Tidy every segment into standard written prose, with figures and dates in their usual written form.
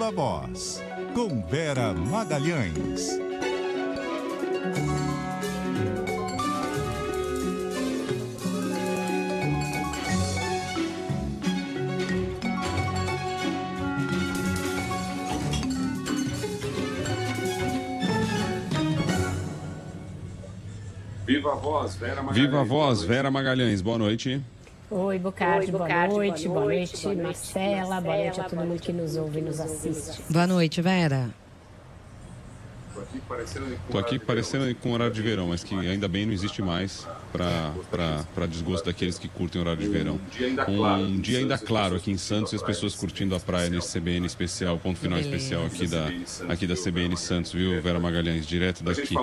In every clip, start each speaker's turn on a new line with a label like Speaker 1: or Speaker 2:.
Speaker 1: Viva Voz, com Vera Magalhães.
Speaker 2: Viva a Voz, Vera Magalhães.
Speaker 3: Viva a Voz, Vera Magalhães. Boa noite.
Speaker 4: Oi, Bocardi, boa noite, Marcela, boa noite a todo mundo que nos ouve e nos assiste.
Speaker 5: Boa noite, Vera.
Speaker 3: Tô aqui parecendo com horário de verão, mas que ainda bem não existe mais para desgosto daqueles que curtem horário de verão. Um dia ainda claro aqui em Santos e as pessoas curtindo a praia nesse CBN especial, ponto final especial aqui da CBN Santos, viu, Vera Magalhães, direto daqui.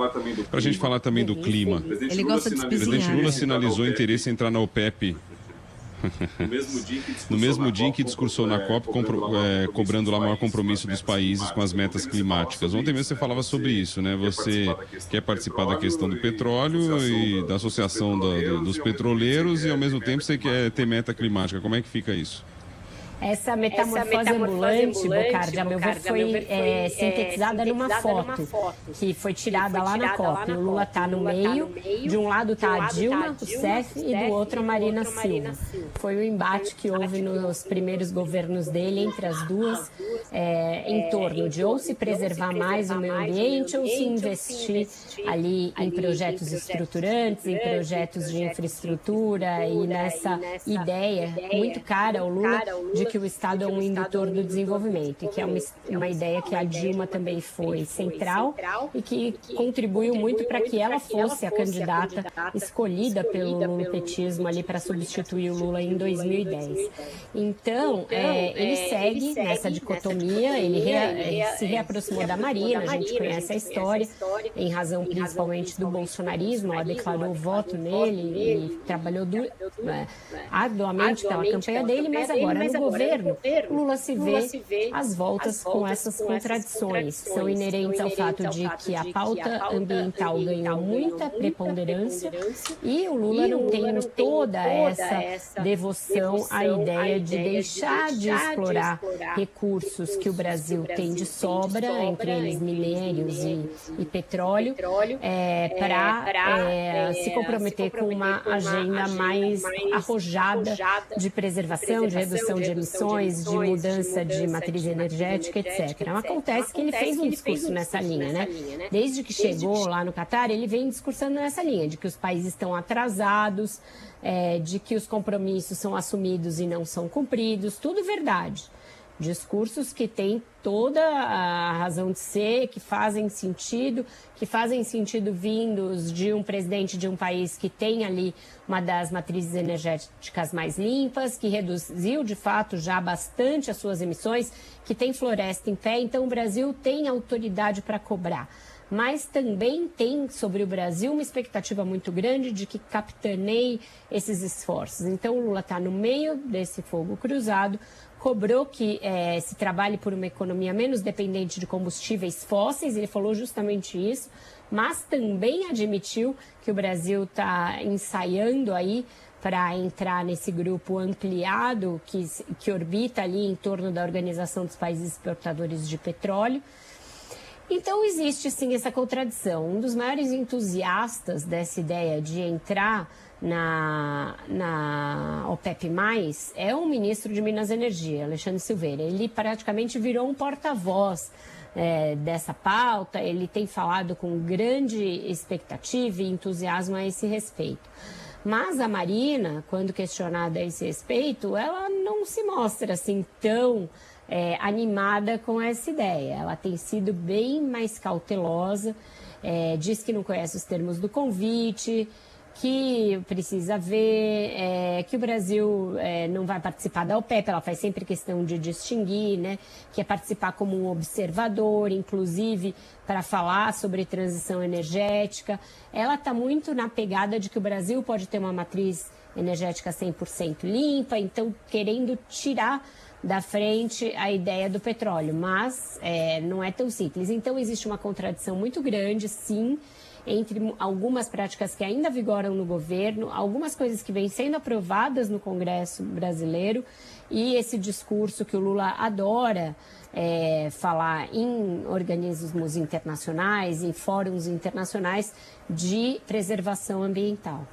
Speaker 3: Pra gente falar também do clima.
Speaker 5: Ele gosta de
Speaker 3: O presidente Lula sinalizou interesse em entrar na OPEP no mesmo dia em que discursou na COP, cobrando lá o maior compromisso dos países com as metas climáticas. Ontem mesmo você falava sobre isso, né? Você quer participar da questão do petróleo e da associação dos petroleiros e, ao mesmo tempo, você quer ter meta climática. Como é que fica isso?
Speaker 4: Essa metamorfose ambulante, Bocardi, a meu ver, foi sintetizada numa foto que foi tirada lá na COP. O Lula está no meio, de um lado está a Dilma, o CEF, e do outro a Marina Silva. Foi o embate que houve nos primeiros governos dele entre as duas, em torno de ou se preservar mais o meio ambiente ou se investir ali em projetos estruturantes, em projetos de infraestrutura e nessa ideia muito cara ao Lula de que o Estado é um indutor do desenvolvimento, e que é uma ideia que a Dilma também foi central e que contribuiu muito para que ela fosse a candidata escolhida pelo lulopetismo ali para substituir o Lula em 2010. Então, ele segue nessa dicotomia, ele se reaproximou da Marina, a gente conhece a história, em razão principalmente do bolsonarismo, ela declarou voto nele e trabalhou arduamente pela campanha dele, mas agora no governo, Lula se vê às voltas com essas contradições. São inerentes ao fato de que a pauta ambiental ganhou muita preponderância e o Lula não tem toda essa devoção à ideia de deixar de explorar recursos que o Brasil tem de sobra, entre eles minérios e petróleo, para se comprometer com uma agenda mais arrojada de preservação, de redução de emissões, de mudança de matriz energética, etc. Acontece que ele fez um discurso nessa linha, né? Desde que chegou lá no Catar, ele vem discursando nessa linha, de que os países estão atrasados, de que os compromissos são assumidos e não são cumpridos, tudo verdade. Discursos que têm toda a razão de ser, que fazem sentido vindos de um presidente de um país que tem ali uma das matrizes energéticas mais limpas, que reduziu de fato já bastante as suas emissões, que tem floresta em pé, então o Brasil tem autoridade para cobrar. Mas também tem sobre o Brasil uma expectativa muito grande de que capitaneie esses esforços. Então o Lula está no meio desse fogo cruzado, cobrou que se trabalhe por uma economia menos dependente de combustíveis fósseis, ele falou justamente isso, mas também admitiu que o Brasil está ensaiando aí para entrar nesse grupo ampliado que orbita ali em torno da Organização dos Países Exportadores de Petróleo. Então existe sim essa contradição. Um dos maiores entusiastas dessa ideia de entrar na OPEP+, é o ministro de Minas e Energia, Alexandre Silveira. Ele praticamente virou um porta-voz dessa pauta, ele tem falado com grande expectativa e entusiasmo a esse respeito. Mas a Marina, quando questionada a esse respeito, ela não se mostra assim tão animada com essa ideia. Ela tem sido bem mais cautelosa, diz que não conhece os termos do convite, que precisa ver, que o Brasil não vai participar da OPEP, ela faz sempre questão de distinguir, né, que é participar como um observador, inclusive para falar sobre transição energética. Ela está muito na pegada de que o Brasil pode ter uma matriz energética 100% limpa, então querendo tirar da frente a ideia do petróleo, mas não é tão simples. Então existe uma contradição muito grande, sim, entre algumas práticas que ainda vigoram no governo, algumas coisas que vêm sendo aprovadas no Congresso brasileiro e esse discurso que o Lula adora falar em organismos internacionais, em fóruns internacionais de preservação ambiental.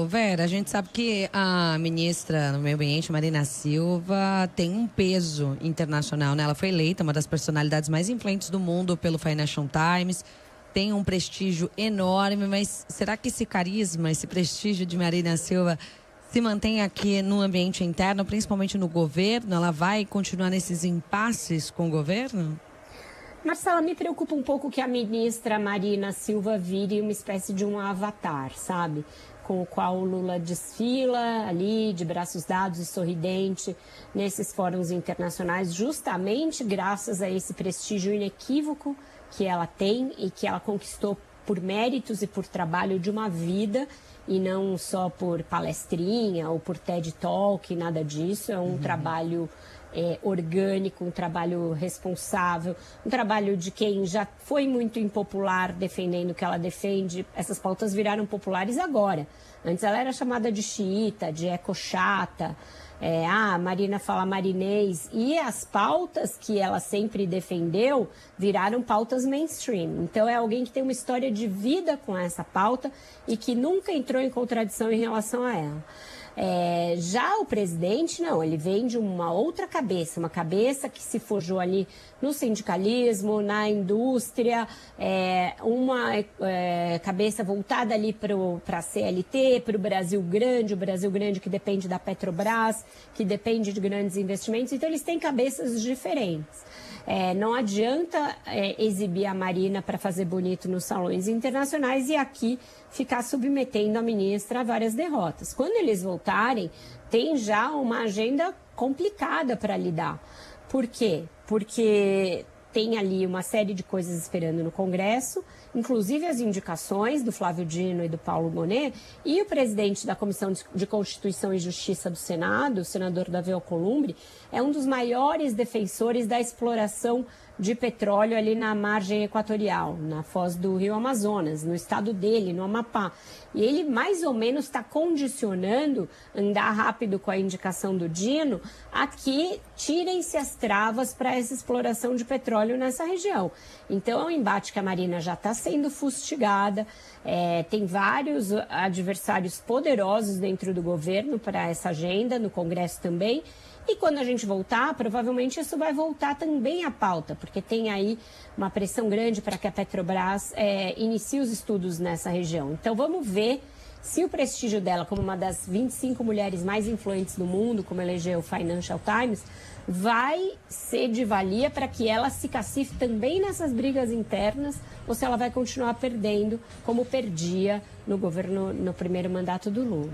Speaker 2: Vera, a gente sabe que a ministra do Meio Ambiente, Marina Silva, tem um peso internacional, né? Ela foi eleita uma das personalidades mais influentes do mundo pelo Financial Times, tem um prestígio enorme, mas será que esse carisma, esse prestígio de Marina Silva se mantém aqui no ambiente interno, principalmente no governo? Ela vai continuar nesses impasses com o governo?
Speaker 4: Marcela, me preocupa um pouco que a ministra Marina Silva vire uma espécie de um avatar, sabe? Com o qual o Lula desfila ali, de braços dados e sorridente, nesses fóruns internacionais, justamente graças a esse prestígio inequívoco que ela tem e que ela conquistou por méritos e por trabalho de uma vida, e não só por palestrinha ou por TED Talk, nada disso. É um trabalho orgânico, um trabalho responsável, um trabalho de quem já foi muito impopular defendendo o que ela defende. Essas pautas viraram populares agora. Antes ela era chamada de xiita, de ecochata, Marina fala marinês, e as pautas que ela sempre defendeu viraram pautas mainstream. Então é alguém que tem uma história de vida com essa pauta e que nunca entrou em contradição em relação a ela. Já o presidente, não, ele vem de uma outra cabeça, uma cabeça que se forjou ali no sindicalismo, na indústria, uma cabeça voltada ali para a CLT, para o Brasil grande que depende da Petrobras, que depende de grandes investimentos. Então eles têm cabeças diferentes. Não adianta exibir a Marina para fazer bonito nos salões internacionais e aqui ficar submetendo a ministra a várias derrotas. Quando eles voltarem, tem já uma agenda complicada para lidar. Por quê? Porque tem ali uma série de coisas esperando no Congresso, inclusive as indicações do Flávio Dino e do Paulo Monet, e o presidente da Comissão de Constituição e Justiça do Senado, o senador Davi Alcolumbre, é um dos maiores defensores da exploração de petróleo ali na margem equatorial, na foz do Rio Amazonas, no estado dele, no Amapá. E ele mais ou menos está condicionando andar rápido com a indicação do Dino a que tirem-se as travas para essa exploração de petróleo nessa região. Então é um embate que a Marina já está sendo fustigada, tem vários adversários poderosos dentro do governo para essa agenda, no Congresso também. E quando a gente voltar, provavelmente isso vai voltar também à pauta, porque tem aí uma pressão grande para que a Petrobras inicie os estudos nessa região. Então vamos ver se o prestígio dela como uma das 25 mulheres mais influentes do mundo, como elegeu o Financial Times, vai ser de valia para que ela se cacife também nessas brigas internas, ou se ela vai continuar perdendo, como perdia no governo, no primeiro mandato do Lula.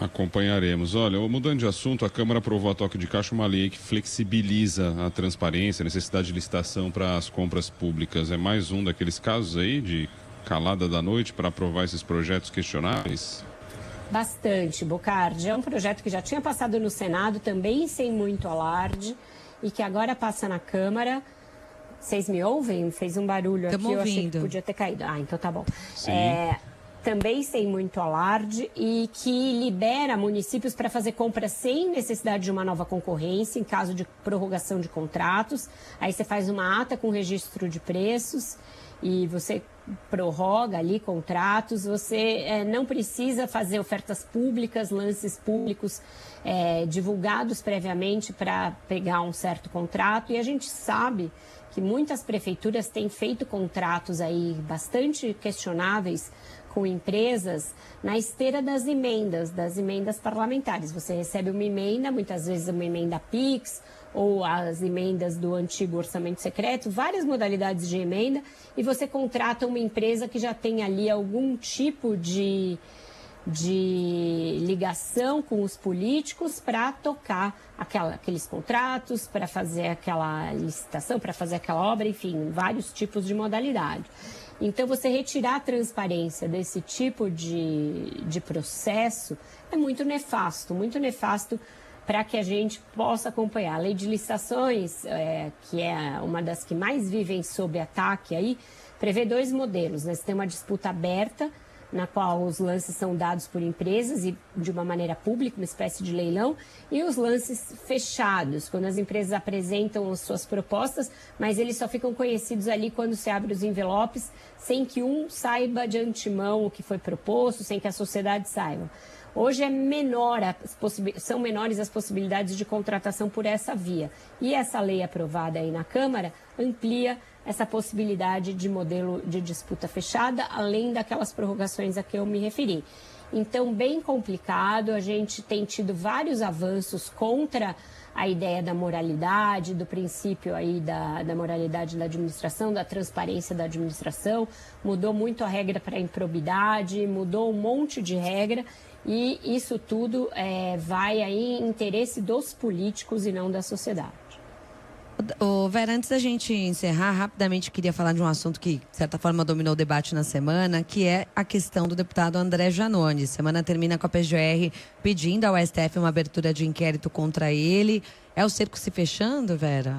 Speaker 3: Acompanharemos. Olha, mudando de assunto, a Câmara aprovou a toque de caixa uma lei que flexibiliza a transparência, a necessidade de licitação para as compras públicas. É mais um daqueles casos aí de calada da noite para aprovar esses projetos questionáveis?
Speaker 4: Bastante, Bocardi. É um projeto que já tinha passado no Senado, também sem muito alarde, e que agora passa na Câmara. Vocês me ouvem? Fez um barulho aqui, eu achei que podia ter caído. Então tá bom.
Speaker 3: Sim.
Speaker 4: Também sem muito alarde, e que libera municípios para fazer compras sem necessidade de uma nova concorrência, em caso de prorrogação de contratos. Aí você faz uma ata com registro de preços e você prorroga ali contratos. Você não precisa fazer ofertas públicas, lances públicos divulgados previamente para pegar um certo contrato. E a gente sabe que muitas prefeituras têm feito contratos aí bastante questionáveis com empresas na esteira das emendas parlamentares. Você recebe uma emenda, muitas vezes uma emenda PIX ou as emendas do antigo orçamento secreto, várias modalidades de emenda, e você contrata uma empresa que já tem ali algum tipo de ligação com os políticos para tocar aqueles contratos, para fazer aquela licitação, para fazer aquela obra, enfim, vários tipos de modalidade. Então, você retirar a transparência desse tipo de processo é muito nefasto para que a gente possa acompanhar. A lei de licitações, que é uma das que mais vivem sob ataque aí, prevê 2 modelos, né? Você tem uma disputa aberta, na qual os lances são dados por empresas e de uma maneira pública, uma espécie de leilão, e os lances fechados, quando as empresas apresentam as suas propostas, mas eles só ficam conhecidos ali quando se abre os envelopes, sem que um saiba de antemão o que foi proposto, sem que a sociedade saiba. Hoje são menores as possibilidades de contratação por essa via. E essa lei aprovada aí na Câmara amplia essa possibilidade de modelo de disputa fechada, além daquelas prorrogações a que eu me referi. Então, bem complicado, a gente tem tido vários avanços contra a ideia da moralidade, do princípio aí da moralidade da administração, da transparência da administração, mudou muito a regra para a improbidade, mudou um monte de regra, e isso tudo vai aí em interesse dos políticos e não da sociedade.
Speaker 2: Vera, antes da gente encerrar, rapidamente queria falar de um assunto que, de certa forma, dominou o debate na semana, que é a questão do deputado André Janones. A semana termina com a PGR pedindo ao STF uma abertura de inquérito contra ele. É o cerco se fechando, Vera?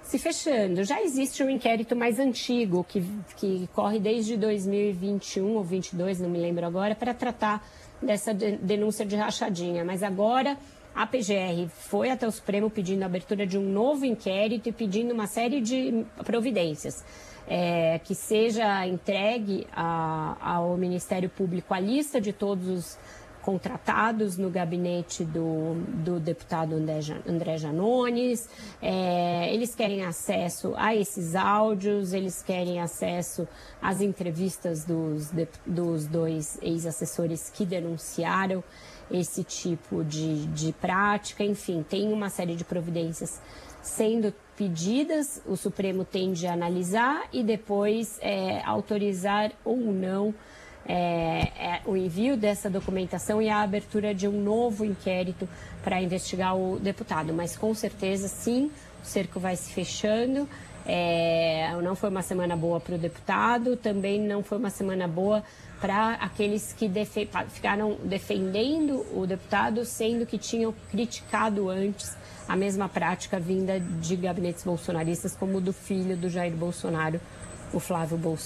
Speaker 4: Se fechando. Já existe um inquérito mais antigo, que corre desde 2021 ou 2022, não me lembro agora, para tratar dessa denúncia de rachadinha. Mas agora a PGR foi até o Supremo pedindo a abertura de um novo inquérito e pedindo uma série de providências. Que seja entregue ao Ministério Público a lista de todos os contratados no gabinete do deputado André Janones. Eles querem acesso a esses áudios, eles querem acesso às entrevistas dos 2 ex-assessores que denunciaram esse tipo de prática. Enfim, tem uma série de providências sendo pedidas, o Supremo tende a analisar e depois autorizar ou não o envio dessa documentação e a abertura de um novo inquérito para investigar o deputado. Mas com certeza, sim, o cerco vai se fechando. Não foi uma semana boa para o deputado, também não foi uma semana boa para aqueles que ficaram defendendo o deputado, sendo que tinham criticado antes a mesma prática vinda de gabinetes bolsonaristas, como o do filho do Jair Bolsonaro, o Flávio Bolsonaro.